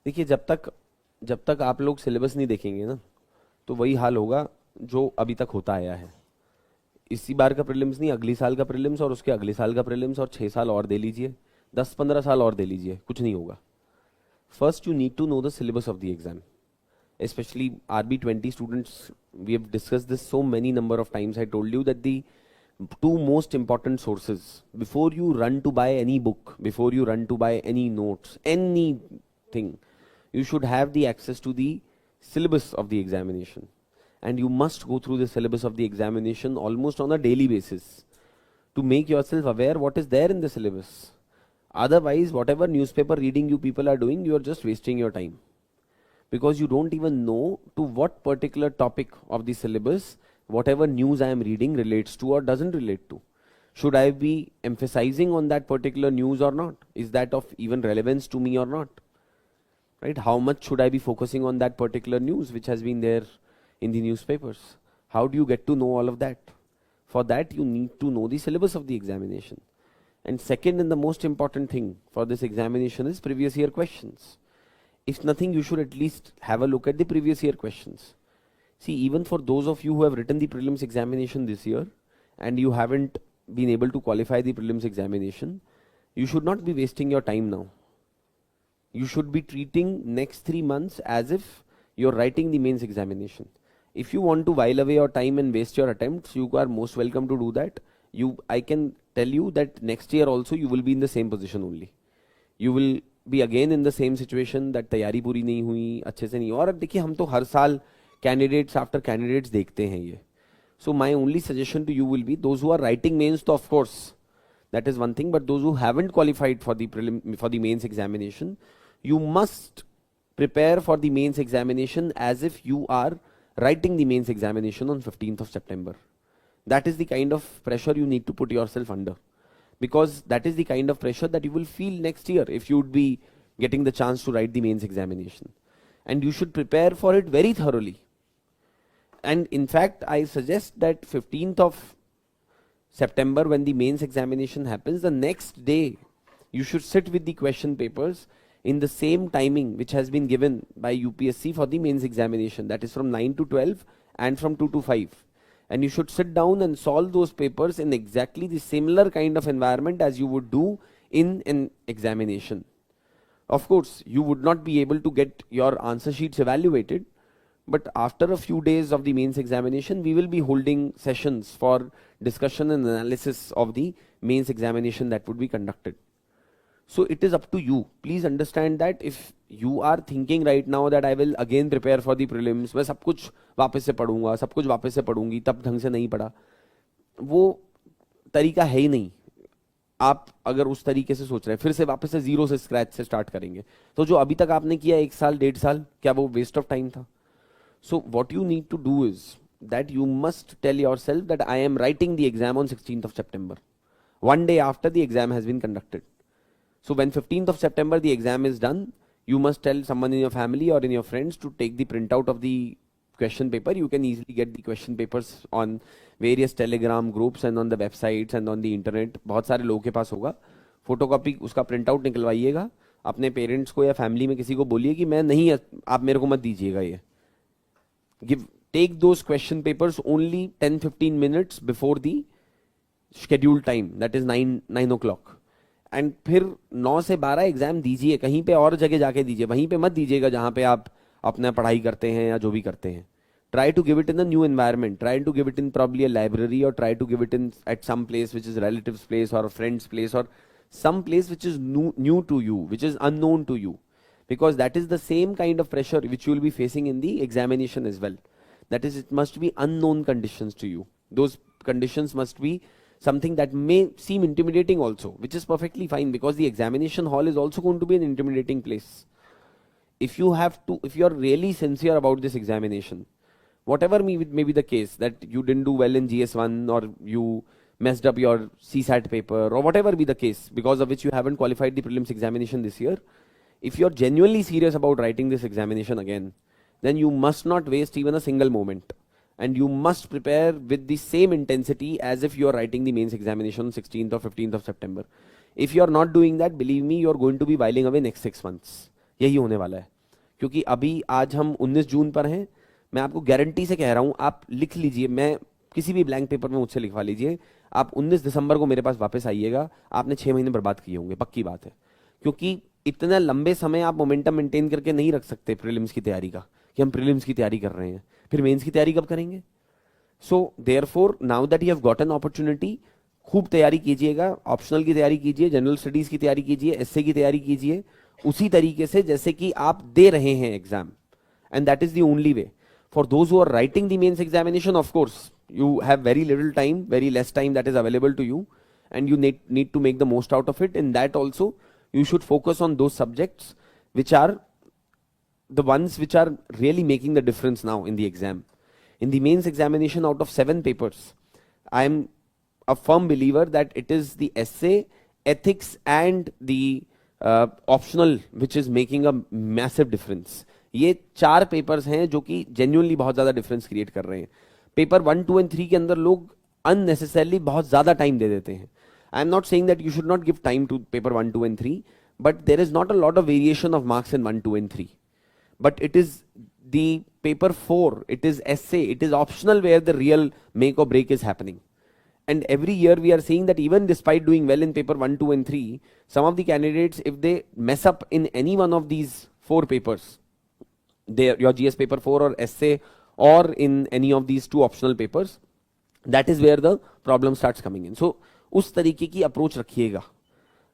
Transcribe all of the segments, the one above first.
देखिए, जब तक आप लोग सिलेबस नहीं देखेंगे ना, तो वही हाल होगा जो अभी तक होता आया है। इसी बार का प्रीलिम्स नहीं, अगली साल का प्रीलिम्स और उसके अगले साल का प्रीलिम्स, और 6 साल और दे लीजिए, 10-15 साल और दे लीजिए, कुछ नहीं होगा। First you need to know the syllabus of the exam, especially RB20 students. We have discussed this so many number of times. I told you that the two most important sources before you run to buy any book, before you run to buy any notes, anything, you should have the access to the syllabus of the examination, and you must go through the syllabus of the examination almost on a daily basis to make yourself aware what is there in the syllabus. Otherwise, whatever newspaper reading you people are doing, you are just wasting your time, because you don't even know to what particular topic of the syllabus whatever news I am reading relates to or doesn't relate to. Should I be emphasizing on that particular news or not? Is that of even relevance to me or not? Right? How much should I be focusing on that particular news which has been there in the newspapers? How do you get to know all of that? For that, you need to know the syllabus of the examination. And second, and the most important thing for this examination is previous year questions. If nothing, you should at least have a look at the previous year questions. See, even for those of you who have written the prelims examination this year and you haven't been able to qualify the prelims examination, you should not be wasting your time now. You should be treating next 3 months as if you're writing the mains examination. If you want to while away your time and waste your attempts, you are most welcome to do that. I can tell you that next year also you will be in the same position only. You will be again in the same situation that तैयारी पूरी नहीं हुई, अच्छे से नहीं। और देखिए, हम तो हर साल candidates after candidates देखते हैं ये. So my only suggestion to you will be, those who are writing mains, तो of course that is one thing, but those who haven't qualified for the mains examination, you must prepare for the mains examination as if you are writing the mains examination on 15th of September. That is the kind of pressure you need to put yourself under, because that is the kind of pressure that you will feel next year if you would be getting the chance to write the mains examination. And you should prepare for it very thoroughly. And in fact, I suggest that 15th of September, when the mains examination happens, the next day you should sit with the question papers in the same timing which has been given by UPSC for the mains examination, that is from 9 to 12 and from 2 to 5. And you should sit down and solve those papers in exactly the similar kind of environment as you would do in an examination. Of course, you would not be able to get your answer sheets evaluated, but after a few days of the mains examination, we will be holding sessions for discussion and analysis of the mains examination that would be conducted. So it is up to you. Please understand that if you are thinking right now that I will again prepare for the prelims, मैं सब कुछ वापस से पढ़ूंगा, सब कुछ वापस से पढ़ूंगी, तब ढंग से नहीं पढ़ा, वो तरीका है ही नहीं. आप अगर उस तरीके से सोच रहे हैं फिर से वापस से जीरो से स्क्रैच से स्टार्ट करेंगे, तो जो अभी तक आपने किया 1 साल 1.5 साल, क्या वो वेस्ट ऑफ टाइम था? So what you need to do is that you must tell yourself that I am writing the exam on 16th of September, one day after the exam has been conducted. So when 15th of September the exam is done, you must tell someone in your family or in your friends to take the printout of the question paper. You can easily get the question papers on various telegram groups and on the websites and on the internet. बहुत सारे लोगों के पास होगा. Photocopy उसका print out निकलवाइएगा, अपने parents को या family में किसी को बोलिए कि मैं नहीं, आप मेरे को मत दीजिएगा ये. Take those question papers only 10-15 minutes before the scheduled time, that is 9 o'clock. And फिर 9 से 12 एग्जाम दीजिए, कहीं पे और जगह जाके दीजिए, वहीं पे मत दीजिएगा जहाँ पे आप अपना पढ़ाई करते हैं या जो भी करते हैं. Try to give it in a new environment. Try to give it in probably a library, or try to give it in at some place which is relative's place or a friend's place, or some place which is new to you, which is unknown to you, because that is the same kind of pressure which you will be facing in the examination as well. That is, it must be unknown conditions to you. Those conditions must be something that may seem intimidating also, which is perfectly fine, because the examination hall is also going to be an intimidating place. If you are really sincere about this examination, whatever may be the case, that you didn't do well in GS1 or you messed up your CSAT paper or whatever be the case, because of which you haven't qualified the prelims examination this year, if you're genuinely serious about writing this examination again, then you must not waste even a single moment, and you must prepare with the same intensity as if you are writing the mains examination on 16th or 15th of September. If you are not doing that, believe me, you are going to be whiling away next 6 months. यही होने वाला है. क्योंकि अभी आज हम 19 जून पर हैं। मैं आपको गारंटी से कह रहा हूं, आप लिख लीजिए, मैं किसी भी ब्लैंक पेपर में मुझसे लिखवा लीजिए, आप 19 दिसंबर को मेरे पास वापस आइएगा, आपने 6 महीने बर्बाद किए होंगे, पक्की बात है। क्योंकि इतना लंबे समय आप मोमेंटम मेंटेन करके नहीं रख सकते प्रीलिम्स की तैयारी का, कि हम प्रीलिम्स की तैयारी कर रहे हैं, फिर मेंस की तैयारी कब करेंगे। So therefore now that you have got an opportunity, खूब तैयारी कीजिएगा, ऑप्शनल की तैयारी कीजिए, जनरल स्टडीज की तैयारी कीजिए, एसए की तैयारी कीजिए उसी तरीके से जैसे कि आप दे रहे हैं exam, and that is the only way for those who are writing the mains examination. Of course you have very little time, very less time that is available to you, and you need to make the most out of it. In that also you should focus on those subjects which are the ones which are really making the difference now in the exam. In the mains examination, out of 7 papers, I am a firm believer that it is the essay, ethics and the optional which is making a massive difference. ये 4 papers हैं जो कि genuinely बहुत ज़्यादा difference create कर रहे हैं। Paper 1, 2 and 3 के अंदर लोग अननेसेसरली बहुत ज्यादा टाइम दे देते हैं। I am not saying that you should not give time to paper 1, 2 and 3, but there is not a lot of variation of marks in 1, 2 and 3, but it is the paper 4, it is essay, it is optional where the real make or break is happening. And every year we are seeing that even despite doing well in paper 1, 2 and 3, some of the candidates, if they mess up in any one of these 4 papers, your GS paper 4 or essay, or in any of these 2 optional papers, that is where the problem starts coming in. So उस तरीके की approach रखिएगा,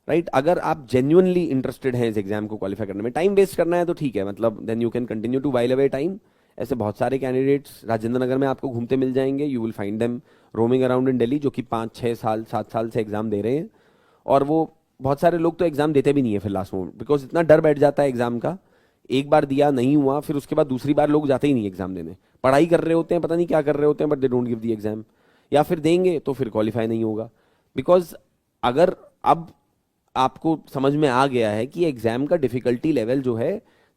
right. अगर आप genuinely interested हैं इस exam को qualify करने में, टाइम वेस्ट करना है तो ठीक है, मतलब then you can continue to while away time. ऐसे बहुत सारे कैंडिडेट्स राजेंद्र नगर में आपको घूमते मिल जाएंगे, you will find them roaming around in Delhi, जो कि 5, 6 साल 7 साल से एग्जाम दे रहे हैं। और वो बहुत सारे लोग तो एग्जाम देते भी नहीं है फिर लास्ट मोमेंट, बिकॉज इतना डर बैठ जाता है एग्जाम का, एक बार दिया नहीं हुआ, फिर उसके बाद दूसरी बार लोग जाते ही नहीं एग्जाम देने, पढ़ाई कर रहे होते हैं, पता नहीं क्या कर रहे होते हैं, but they don't give the exam, या फिर देंगे तो फिर क्वालिफाई नहीं होगा। बिकॉज अगर अब आपको समझ में आ गया है कि एग्जाम का डिफिकल्टी लेवल जो है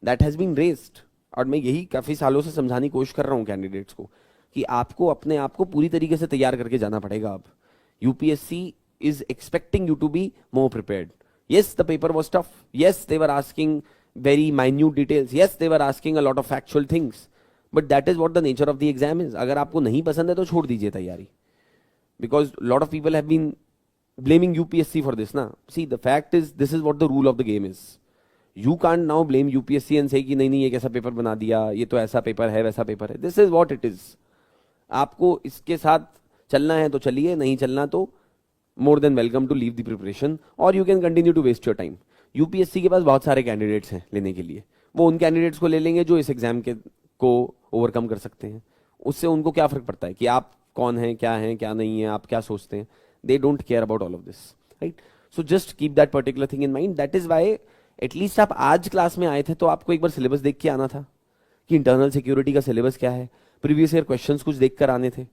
दैट हैज बीन रेज्ड, और मैं यही काफी सालों से समझाने की कोशिश कर रहा हूँ कैंडिडेट्स को कि आपको अपने आप को पूरी तरीके से तैयार करके जाना पड़ेगा। अब UPSC is expecting you to be more prepared. yes, the paper was tough, yes, they were asking very minute details, yes, they were asking a lot of factual things, but that is what the nature of the exam is. अगर आपको नहीं पसंद है तो छोड़ दीजिए तैयारी, because lot of people have been blaming UPSC for this ना। see, the fact is this is what the rule of the game is. You can't now blame UPSC and say कि नहीं नहीं ये कैसा पेपर बना दिया, ये तो ऐसा पेपर है वैसा पेपर है। this is what it is। आपको इसके साथ चलना है तो चलिए, नहीं चलना तो more than welcome to leave the preparation, or you can continue to waste your time। UPSC के पास बहुत सारे कैंडिडेट्स हैं लेने के लिए, वो उन कैंडिडेट्स को ले लेंगे जो इस एग्जाम के को ओवरकम कर सकते हैं। उससे उनको क्या फर्क पड़ता है कि आप कौन हैं, क्या नहीं है, आप क्या सोचते हैं। They don't care about all of this, right. So just keep that particular thing in mind. That is why at least आप आज क्लास में आए थे तो आपको एक बार सिलेबस देख के आना था कि इंटरनल सिक्योरिटी का सिलेबस क्या है, प्रीवियस ईयर क्वेश्चन कुछ देख कर आने थे।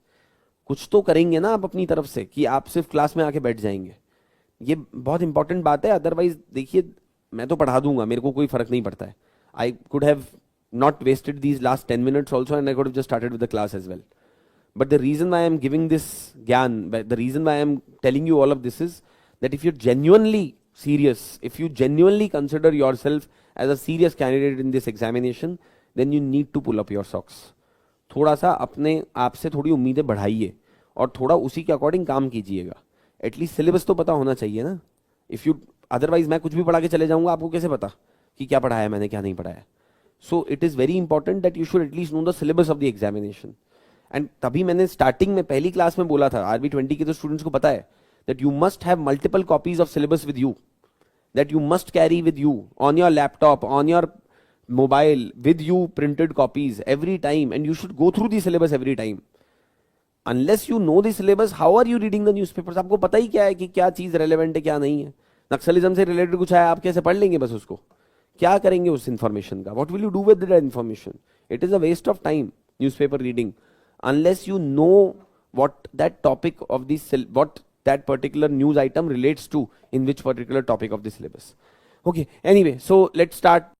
कुछ तो करेंगे ना आप अपनी तरफ से, कि आप सिर्फ क्लास में आके बैठ जाएंगे। ये बहुत इंपॉर्टेंट बात है। अदरवाइज देखिए, मैं तो पढ़ा दूंगा, मेरे को कोई फर्क नहीं पड़ता है। I could have not wasted these last 10 minutes also, and I could have just started with the class as well. But the reason why I am giving this ज्ञान, the reason why I am telling you all of this is that if you genuinely serious, if you genuinely consider yourself as a serious candidate in this examination, then you need to pull up your socks। थोड़ा सा अपने आप से थोड़ी उम्मीदें बढ़ाइए और थोड़ा उसी के अकॉर्डिंग काम कीजिएगा। एटलीस्ट सिलेबस तो पता होना चाहिए ना। इफ यू अदरवाइज मैं कुछ भी पढ़ा के चले जाऊंगा, आपको कैसे पता कि क्या पढ़ाया मैंने, क्या नहीं पढ़ाया। So it is very important that you should at least know the syllabus of the examination. And तभी मैंने स्टार्टिंग में पहली क्लास में बोला था, RB20 के तो स्टूडेंट्स को पता है that you must have multiple copies of syllabus with you, that you must carry with you on your laptop, on your mobile, with you printed copies every time, and you should go through the syllabus every time। unless you know the syllabus, how are you reading the newspapers? आपको पता ही क्या है कि क्या चीज relevant है क्या नहीं है। नक्सलिज्म से रिलेटेड कुछ आया, आप कैसे पढ़ लेंगे बस उसको, क्या करेंगे उस इंफॉर्मेशन का? what will you do with that information? it is a waste of time newspaper reading unless you know what that topic of the what that particular news item relates to in which particular topic of the syllabus। okay, anyway, so let's start